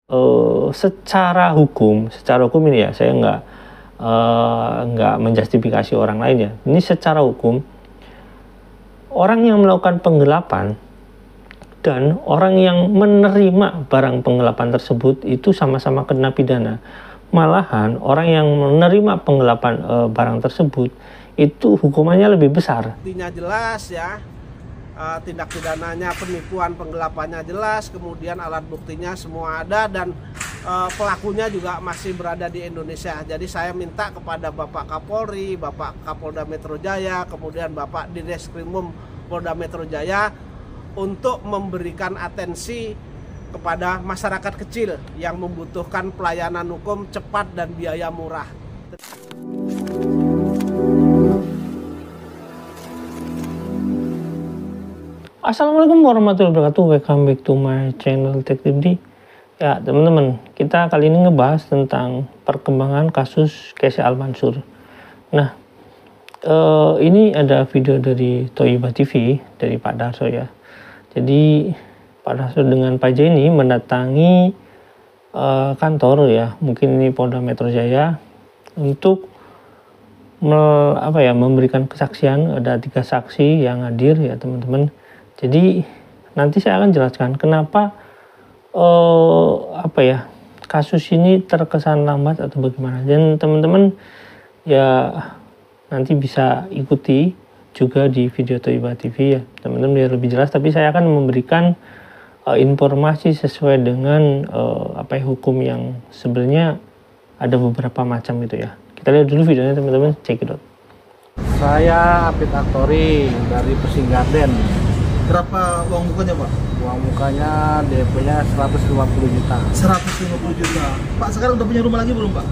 secara hukum ini ya, saya nggak menjustifikasi orang lain ya. Ini secara hukum, orang yang melakukan penggelapan dan orang yang menerima barang penggelapan tersebut itu sama-sama kena pidana. Malahan orang yang menerima penggelapan barang tersebut itu hukumannya lebih besar. Buktinya jelas ya, tindak pidananya penipuan penggelapannya jelas, kemudian alat buktinya semua ada, dan pelakunya juga masih berada di Indonesia. Jadi saya minta kepada Bapak Kapolri, Bapak Kapolda Metro Jaya, kemudian Bapak Direskrimum Polda Metro Jaya untuk memberikan atensi kepada masyarakat kecil yang membutuhkan pelayanan hukum cepat dan biaya murah. Assalamualaikum warahmatullahi wabarakatuh. Welcome back to my channel Detektif D. Ya teman-teman, kita kali ini ngebahas tentang perkembangan kasus Casey Al-Mansur. Nah, ini ada video dari Thoibah TV dari Pak Darso ya. Jadi Pak Darso dengan Pak Jenny mendatangi kantor ya, mungkin ini Polda Metro Jaya, untuk memberikan kesaksian. Ada 3 saksi yang hadir ya teman-teman. Jadi nanti saya akan jelaskan kenapa kasus ini terkesan lambat atau bagaimana. Dan teman-teman ya nanti bisa ikuti juga di video Thoibah TV ya teman-teman biar lebih jelas. Tapi saya akan memberikan informasi sesuai dengan hukum yang sebenarnya ada beberapa macam gitu ya. Kita lihat dulu videonya teman-teman, check it out. Saya Apit Aktori dari Pesinggaden. Berapa uang mukanya Pak? Uang mukanya DP-nya 150 juta. 150 juta. Pak sekarang udah punya rumah lagi belum Pak?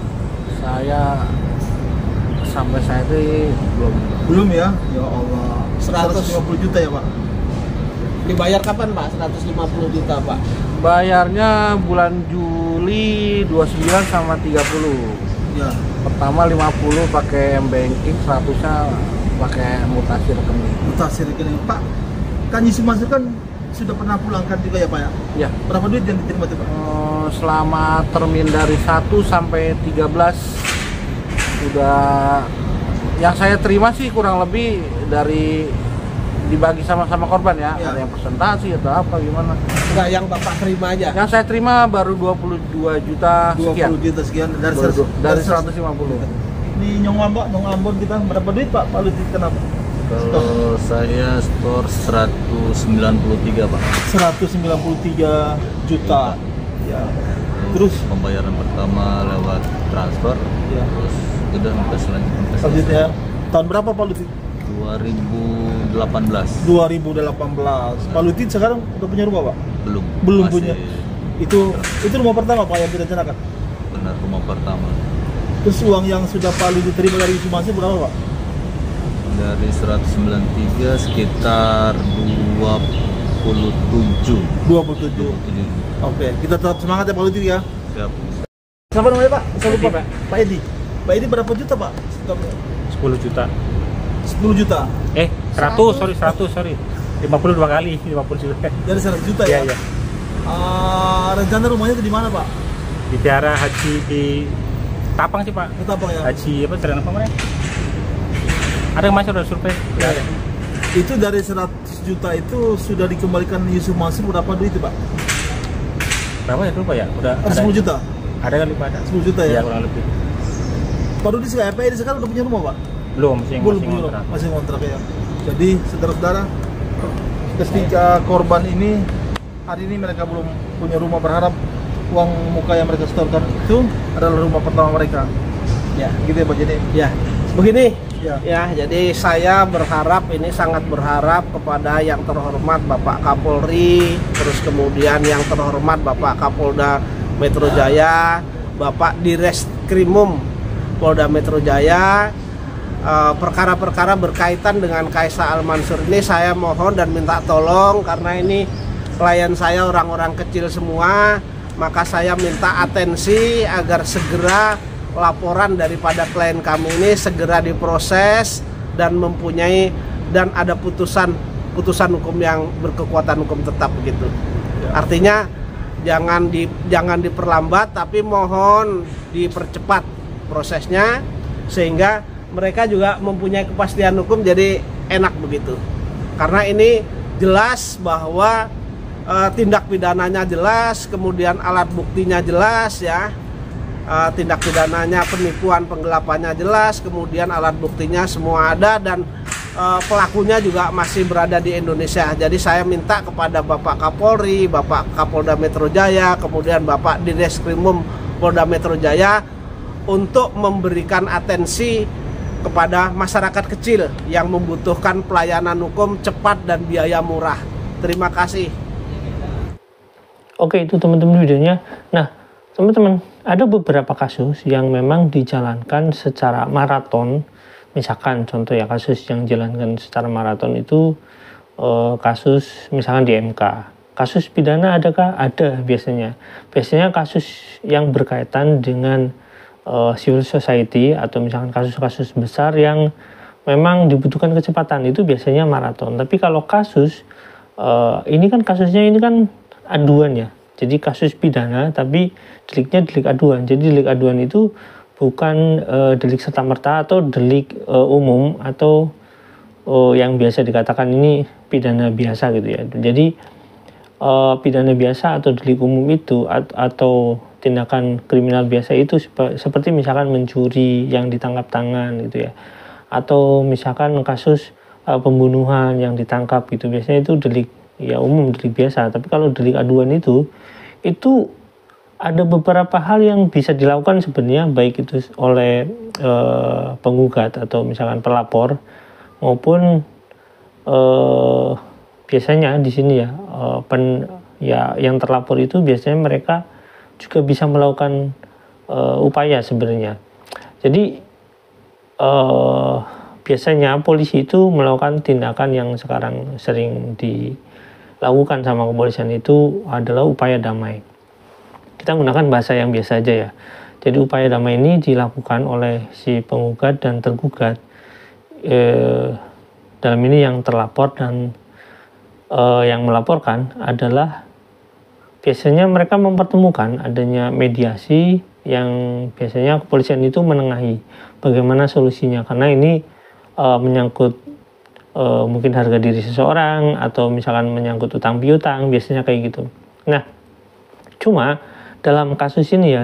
Sampai saya itu belum. Belum ya? Ya Allah. 150 juta ya Pak? Dibayar kapan Pak? 150 juta Pak? Bayarnya bulan Juli 29 sama 30. Ya. Pertama 50 pakai M-Banking, 100-nya pakai mutasi rekening. Mutasi rekening. Pak, kan Yusuf Mansur kan sudah pernah pulangkan juga ya Pak ya? Ya. Berapa duit yang diterima itu Pak? Selama termin dari 1 sampai 13 udah yang saya terima sih kurang lebih dari dibagi sama-sama korban ya. Ya. Ada yang presentasi atau apa gimana? Enggak, yang Bapak terima aja. Yang saya terima baru 22 juta sekian. 20 juta sekian Dari 150. Ini Nyong Ambon kita berapa duit Pak? Pak Lutit kenapa? Kalau saya store 193 Pak. 193 juta. Ya. Terus Pembayaran pertama lewat transfer. Ya. Terus udah sampai selanjutnya. selanjutnya tahun berapa Pak Lutit? 2018. 2018. Pak Lutit sekarang udah punya rumah Pak? Belum Masih punya. Itu rumah pertama Pak yang direncanakan? Benar, rumah pertama. Terus uang yang sudah Pak Lutit terima dari Yusuf Mansur berapa Pak? Dari 193 sekitar 27. 27. Oke, kita tetap semangat ya Pak Lutit ya. Siap. Siapa namanya Pak? Saya lupa. Pak. Pak Edi. Pak Edi berapa juta Pak? 10 juta. 10 juta. 100, sorry. 52 kali, 50 juta. Dari 100 juta ya? Iya. Rencana rumahnya di mana Pak? Di Tiara Haji di Tapang sih Pak. Ketapang ya? Haji apa jalan apa namanya? Ada yang masuk udah survei? Ya. Itu dari 100 juta itu sudah dikembalikan Yusuf Mansur berapa duit Pak? Berapa ya dulu Pak ya? Udah Ada 10 juta? Ada kali Pak, ada. 10 juta ya? Iya, kurang lebih. Pak Rudi Pak Edi sekarang udah punya rumah Pak? Belum punya Belum, masih ngontrak ya. Jadi saudara-saudara, ketika korban ini hari ini mereka belum punya rumah, berharap uang muka yang mereka setorkan itu adalah rumah pertama mereka. Ya, Gitu ya Pak Jenny? ya. Begini, Ya. jadi saya berharap, ini sangat berharap kepada yang terhormat Bapak Kapolri, terus kemudian yang terhormat Bapak Kapolda Metro Jaya, Bapak Direskrimum Polda Metro Jaya, perkara-perkara berkaitan dengan Casey Al-Mansur ini saya mohon dan minta tolong, karena ini klien saya orang-orang kecil semua, maka saya minta atensi agar segera laporan daripada klien kami ini segera diproses dan ada putusan hukum yang berkekuatan hukum tetap begitu. Artinya jangan diperlambat, tapi mohon dipercepat prosesnya sehingga mereka juga mempunyai kepastian hukum, jadi enak begitu. Karena ini jelas bahwa tindak pidananya jelas, kemudian alat buktinya jelas ya. Tindak pidananya penipuan, penggelapannya jelas, kemudian alat buktinya semua ada, dan pelakunya juga masih berada di Indonesia. Jadi saya minta kepada Bapak Kapolri, Bapak Kapolda Metro Jaya, kemudian Bapak Direskrimum Polda Metro Jaya untuk memberikan atensi kepada masyarakat kecil yang membutuhkan pelayanan hukum cepat dan biaya murah. Terima kasih. Oke, itu teman-teman videonya. Nah, teman-teman, ada beberapa kasus yang memang dijalankan secara maraton. Misalkan contoh ya, kasus yang dijalankan secara maraton itu kasus misalkan di MK. Kasus pidana adakah? Ada biasanya. Biasanya kasus yang berkaitan dengan civil society atau misalkan kasus-kasus besar yang memang dibutuhkan kecepatan itu biasanya maraton. Tapi kalau kasus ini kan kasusnya ini kan aduan ya. Jadi kasus pidana tapi deliknya delik aduan. Jadi delik aduan itu bukan delik serta-merta atau delik umum atau yang biasa dikatakan ini pidana biasa gitu ya. Jadi pidana biasa atau delik umum itu atau tindakan kriminal biasa itu seperti misalkan mencuri yang ditangkap tangan gitu ya. Atau misalkan kasus pembunuhan yang ditangkap gitu. Biasanya itu delik ya umum, delik biasa. Tapi kalau delik aduan itu ada beberapa hal yang bisa dilakukan sebenarnya, baik itu oleh penggugat atau misalkan pelapor maupun biasanya di sini ya yang terlapor itu biasanya mereka juga bisa melakukan upaya sebenarnya. Jadi biasanya polisi itu melakukan tindakan yang sekarang sering dilakukan sama kepolisian itu adalah upaya damai. Kita gunakan bahasa yang biasa aja ya. Jadi upaya damai ini dilakukan oleh si penggugat dan tergugat. Dalam ini yang terlapor dan yang melaporkan adalah biasanya mereka mempertemukan adanya mediasi yang biasanya kepolisian itu menengahi bagaimana solusinya, karena ini menyangkut mungkin harga diri seseorang atau misalkan menyangkut utang piutang, biasanya kayak gitu. Nah, cuma dalam kasus ini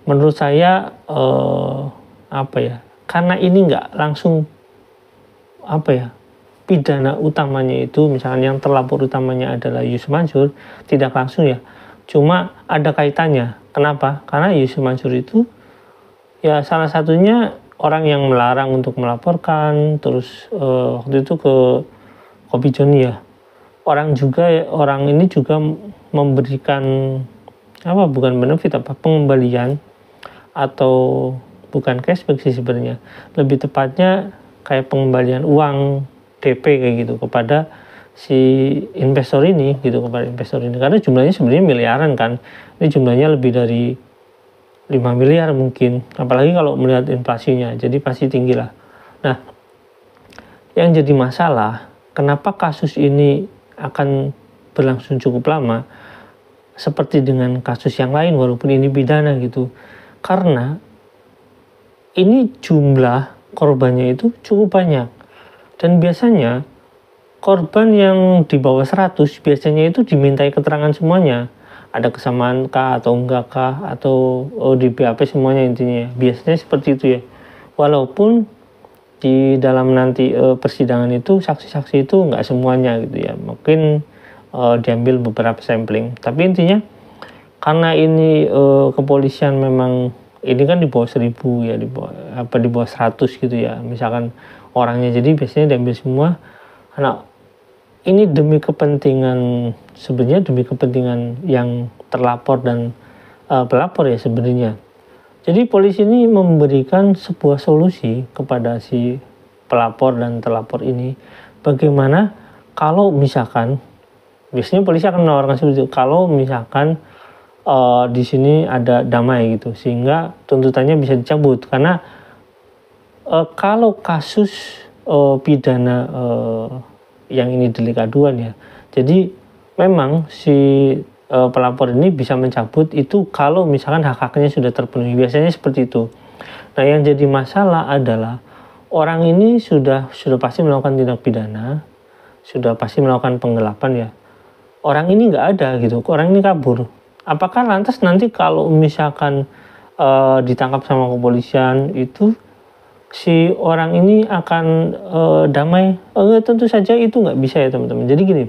menurut saya karena ini nggak langsung pidana utamanya itu, misalkan yang terlapor utamanya adalah Yusuf Mansur, tidak langsung ya, cuma ada kaitannya. Kenapa? Karena Yusuf Mansur itu ya salah satunya orang yang melarang untuk melaporkan, terus waktu itu ke Kopi Joni ya. Orang ini juga memberikan bukan benefit pengembalian atau bukan cashback sih sebenarnya. Lebih tepatnya kayak pengembalian uang DP kayak gitu kepada si investor ini karena jumlahnya sebenarnya miliaran kan. Ini jumlahnya lebih dari 5 miliar mungkin, apalagi kalau melihat inflasinya, jadi pasti tinggi lah. Nah, yang jadi masalah, kenapa kasus ini akan berlangsung cukup lama, seperti dengan kasus yang lain walaupun ini pidana gitu, karena ini jumlah korbannya itu cukup banyak, dan biasanya korban yang di bawah 100 biasanya itu dimintai keterangan semuanya. Ada kesamaan kah atau enggak kah, atau di BAP semuanya, intinya biasanya seperti itu ya. Walaupun di dalam nanti persidangan itu saksi-saksi itu enggak semuanya gitu ya, mungkin diambil beberapa sampling. Tapi intinya karena ini kepolisian memang ini kan di bawah 1000 ya, di bawah 100 gitu ya misalkan orangnya, jadi biasanya diambil semua. Karena ini demi kepentingan yang terlapor dan pelapor ya sebenarnya. Jadi polisi ini memberikan sebuah solusi kepada si pelapor dan terlapor ini. Bagaimana kalau misalkan, biasanya polisi akan menawarkan seperti itu, kalau misalkan di sini ada damai gitu, sehingga tuntutannya bisa dicabut. Karena kalau kasus pidana yang ini delik aduan ya, jadi memang si pelapor ini bisa mencabut itu kalau misalkan hak-haknya sudah terpenuhi. Biasanya seperti itu. Nah, yang jadi masalah adalah orang ini sudah pasti melakukan tindak pidana, sudah pasti melakukan penggelapan ya. Orang ini nggak ada gitu, orang ini kabur. Apakah lantas nanti kalau misalkan ditangkap sama kepolisian itu si orang ini akan damai? Tentu saja itu nggak bisa ya teman-teman. Jadi gini,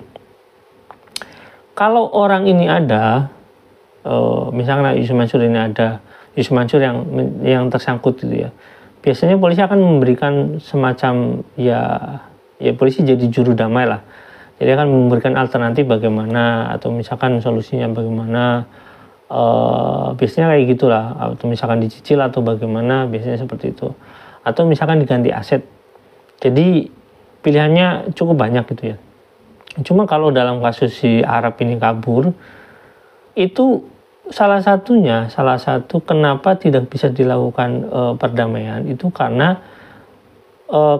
kalau orang ini ada, misalnya Yusuf Mansur ini ada, Yusuf Mansur yang tersangkut gitu ya, biasanya polisi akan memberikan semacam ya polisi jadi juru damai lah. Jadi akan memberikan alternatif bagaimana, atau misalkan solusinya bagaimana. Biasanya kayak gitulah, atau misalkan dicicil atau bagaimana, biasanya seperti itu, atau misalkan diganti aset. Jadi pilihannya cukup banyak gitu ya. Cuma kalau dalam kasus si Arab ini kabur, itu salah satu kenapa tidak bisa dilakukan perdamaian itu karena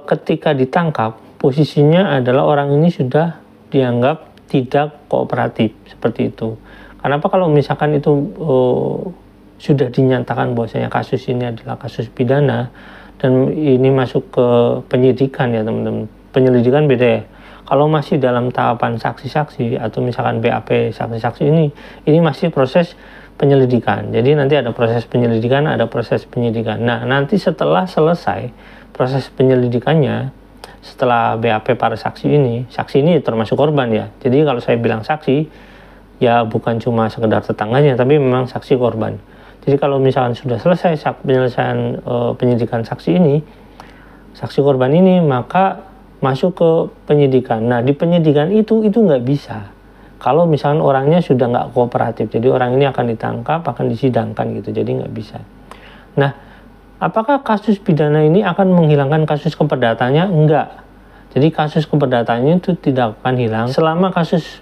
ketika ditangkap posisinya adalah orang ini sudah dianggap tidak kooperatif, seperti itu. Kenapa kalau misalkan itu sudah dinyatakan bahwasanya kasus ini adalah kasus pidana dan ini masuk ke penyidikan ya teman-teman. Penyelidikan beda ya. Kalau masih dalam tahapan saksi-saksi atau misalkan BAP saksi-saksi ini masih proses penyelidikan. Jadi nanti ada proses penyelidikan, ada proses penyidikan. Nah, nanti setelah selesai proses penyelidikannya, setelah BAP para saksi ini termasuk korban ya. Jadi kalau saya bilang saksi ya bukan cuma sekedar tetangganya, tapi memang saksi korban. Jadi kalau misalkan sudah selesai penyelesaian penyidikan saksi korban ini, maka masuk ke penyidikan. Nah, di penyidikan itu nggak bisa kalau misalkan orangnya sudah nggak kooperatif. Jadi orang ini akan ditangkap, akan disidangkan gitu. Jadi nggak bisa. Nah, apakah kasus pidana ini akan menghilangkan kasus keperdatannya? Enggak. Jadi kasus keperdatannya itu tidak akan hilang selama kasus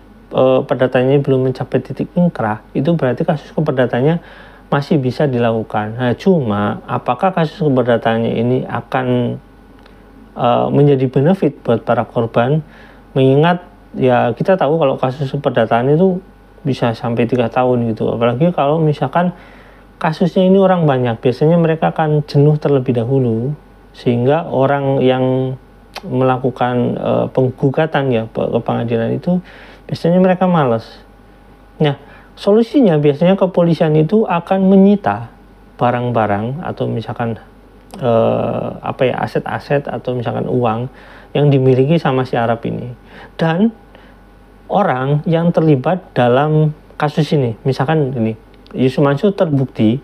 perdatanya belum mencapai titik ingkrah. Itu berarti kasus keperdatannya masih bisa dilakukan. Nah, cuma apakah kasus keperdatannya ini akan menjadi benefit buat para korban? Mengingat ya kita tahu kalau kasus keperdataan itu bisa sampai 3 tahun gitu. Apalagi kalau misalkan kasusnya ini orang banyak, biasanya mereka akan jenuh terlebih dahulu sehingga orang yang melakukan penggugatan ya ke pengadilan itu biasanya mereka malas. Nah, solusinya biasanya kepolisian itu akan menyita barang-barang atau misalkan aset-aset atau misalkan uang yang dimiliki sama si Arab ini. Dan orang yang terlibat dalam kasus ini, misalkan ini, Yusuf Mansur terbukti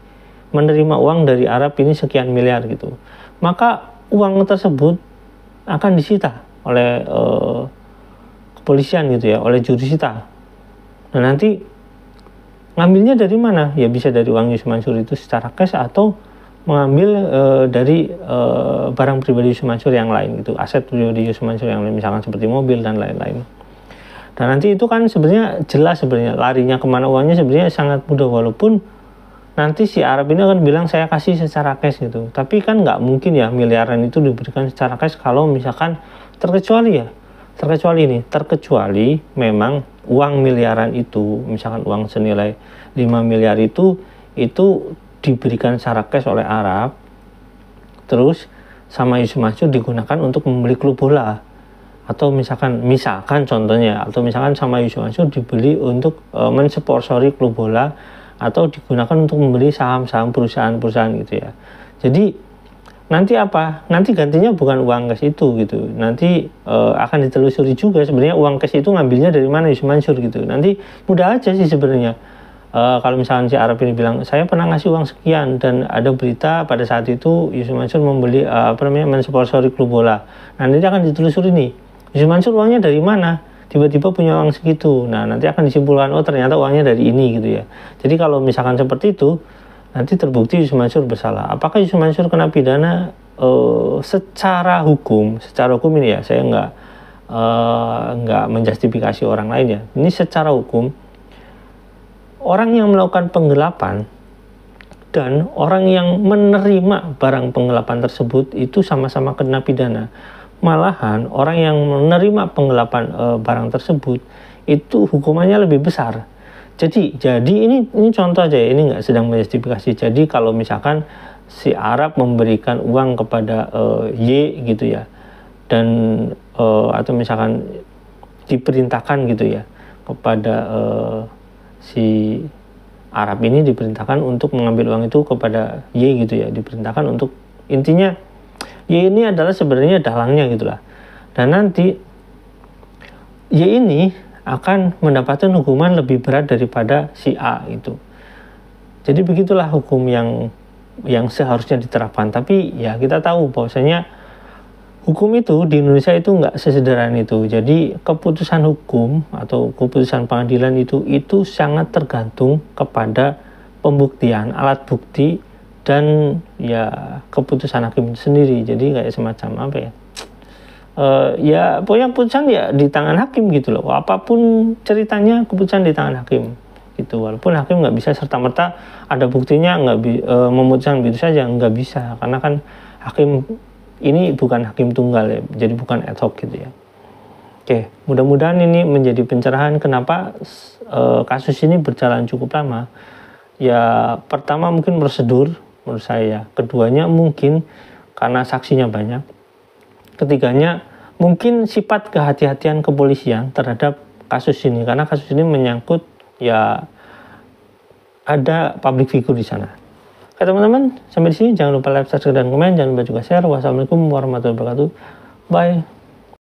menerima uang dari Arab ini sekian miliar gitu. Maka uang tersebut akan disita oleh kepolisian gitu ya, oleh jurusita. Nah, nanti ngambilnya dari mana? Ya bisa dari uang Yusuf Mansur itu secara cash atau mengambil dari barang pribadi Yusuf Mansur yang lain gitu, aset pribadi Yusuf Mansur yang lain, misalkan seperti mobil dan lain-lain. Dan nanti itu kan sebenarnya jelas sebenarnya larinya kemana uangnya sebenarnya sangat mudah, walaupun nanti si Arab ini akan bilang saya kasih secara cash gitu. Tapi kan nggak mungkin ya miliaran itu diberikan secara cash kalau misalkan terkecuali memang uang miliaran itu, misalkan uang senilai 5 miliar itu diberikan secara cash oleh Arab, terus sama Yusuf Mansur digunakan untuk membeli klub bola, atau misalkan contohnya, atau misalkan sama Yusuf Mansur dibeli untuk mensponsori klub bola, atau digunakan untuk membeli saham-saham perusahaan-perusahaan gitu ya. Jadi nanti apa? Nanti gantinya bukan uang cash itu gitu. Nanti akan ditelusuri juga sebenarnya uang cash itu ngambilnya dari mana Yusuf Mansur gitu. Nanti mudah aja sih sebenarnya. Kalau misalnya si Arab ini bilang saya pernah ngasih uang sekian dan ada berita pada saat itu Yusuf Mansur membeli mensponsori klub bola. Nah, nanti akan ditelusuri nih. Yusuf Mansur uangnya dari mana? Tiba-tiba punya uang segitu. Nah, nanti akan disimpulkan ternyata uangnya dari ini gitu ya. Jadi kalau misalkan seperti itu, nanti terbukti Yusuf Mansur bersalah. Apakah Yusuf Mansur kena pidana? Secara hukum ini ya, saya nggak menjustifikasi orang lain ya. Ini secara hukum, orang yang melakukan penggelapan dan orang yang menerima barang penggelapan tersebut itu sama-sama kena pidana. Malahan orang yang menerima penggelapan barang tersebut itu hukumannya lebih besar. Jadi ini contoh aja ya, ini nggak sedang menjustifikasi. Jadi kalau misalkan si Arab memberikan uang kepada Y gitu ya, dan atau misalkan diperintahkan gitu ya kepada si Arab ini diperintahkan untuk mengambil uang itu kepada Y gitu ya, diperintahkan untuk, intinya Y ini adalah sebenarnya dalangnya gitulah, dan nanti Y ini akan mendapatkan hukuman lebih berat daripada si A itu. Jadi begitulah hukum yang seharusnya diterapkan. Tapi ya kita tahu bahwasanya hukum itu di Indonesia itu nggak sesederhana itu. Jadi keputusan hukum atau keputusan pengadilan itu sangat tergantung kepada pembuktian, alat bukti, dan ya keputusan hakim sendiri. Jadi kayak semacam apa ya? Ya pokoknya keputusan ya di tangan hakim gitu loh. Apapun ceritanya keputusan di tangan hakim gitu. Walaupun hakim nggak bisa serta-merta ada buktinya memutuskan begitu saja, nggak bisa, karena kan hakim ini bukan hakim tunggal ya, jadi bukan ad hoc gitu ya. Oke, mudah-mudahan ini menjadi pencerahan kenapa kasus ini berjalan cukup lama. Ya pertama mungkin prosedur menurut saya, keduanya mungkin karena saksinya banyak, ketiganya mungkin sifat kehati-hatian kepolisian terhadap kasus ini, karena kasus ini menyangkut ya ada public figure di sana. Oke teman-teman, sampai di sini jangan lupa like, subscribe, dan komen, jangan lupa juga share. Wassalamualaikum warahmatullahi wabarakatuh. Bye.